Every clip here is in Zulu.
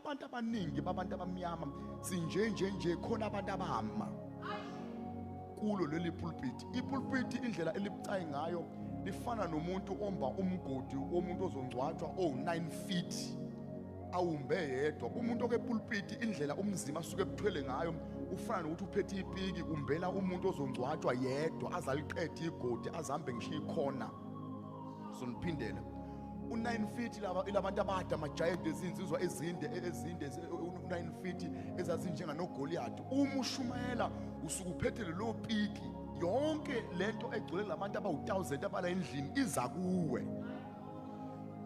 abantu abaningi babantu abamnyama sinje khona abantu abama kulo leli pulpit. Ipulpit indlela elibucayi ngayo lifana nomuntu omba umgodi womuntu ozongcwatshwa 9 feet awumbe yedwa. Umuntu okepulpit indlela umzima asuke ebuthwele ngayo ufana nokuthi uphethe ipiki umbela umuntu ozongcwatshwa yedwa azaliqeda igodi azahambe ngisho ikhona. Soniphindela u9 feet labantu abada ama-giant ezinsizwa ezinde 9 feet ezazinjenga noGoliath. Uma ushumayela usuke uphethe lo piki, yonke lento egcwele labantu abawu1000 abala endlini iza kuwe.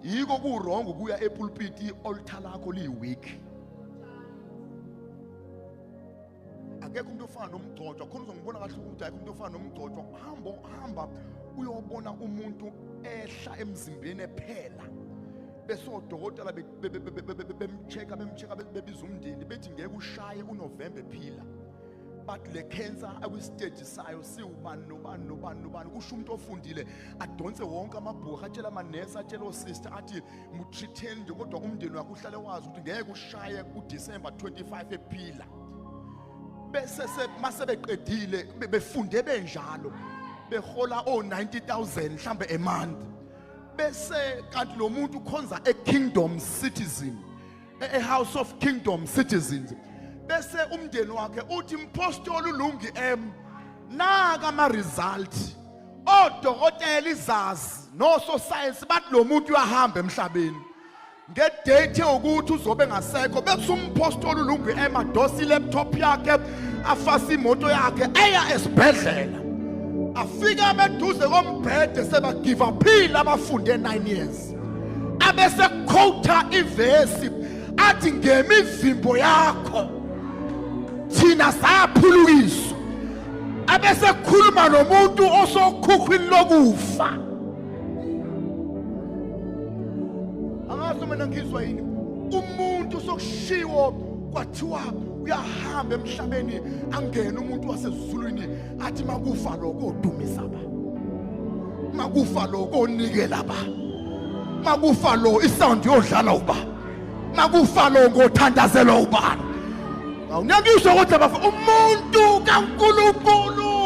Yiko kurongo kuya epulpit i-altar lakho liyi-weak. Akekho umuntu ofana nomgcotshwa, khona uzongibona kahle ukuthi akekho umuntu ofana nomgcotshwa. Hamba uyobona umuntu ehla emzimbeni ephela, bese odokotela bemcheck bebiza umndeni bethi ngeke ushaye uNovember ephila, but le cancer akwistage sayo siubani nobani. Kusho umuntu ofundile adonse wonke amabhuku, atshela amanesi, atshela osister athi mutreateni nje kodwa umndeni wakho uhlale wazi ukuthi ngeke ushaye uDecember 25 ephila. Bese masebeqedile befunde benjalo behola 90,000 mhlambe a month. Bese kanti lo muntu ukhonza eKingdom Citizen, eHouse of Kingdom Citizens. Bese umndeni wakhe uthi mpostoli uLungi naka ama result, odokotela izazi noso science bathi lo muntu uyahamba emhlabeni ngedate ukuthi uzobe ngasekho. Bese umpostoli uLungi adosa ilaptop yakhe afasa imoto yakhe eya esibhedlela. Afika beduze kombhede seba give uphila abafunde 9 years. Abese quota ivesi athi ngemivimbo yakho thina saphulukiswa. Abese khuluma nomuntu osokhukhwini lokufa. Angazi mina ngizwa yini umuntu sokushiwo kwathiwa uyahamba emhlabeni angena umuntu wasezulwini athi makufa lo kodumisa ba, makufa lo konikela ba, makufa lo isound yodlala uba, makufa lo ngothandazela ubani. Awunyakisho ukuthi umuntu kaNkulunkulu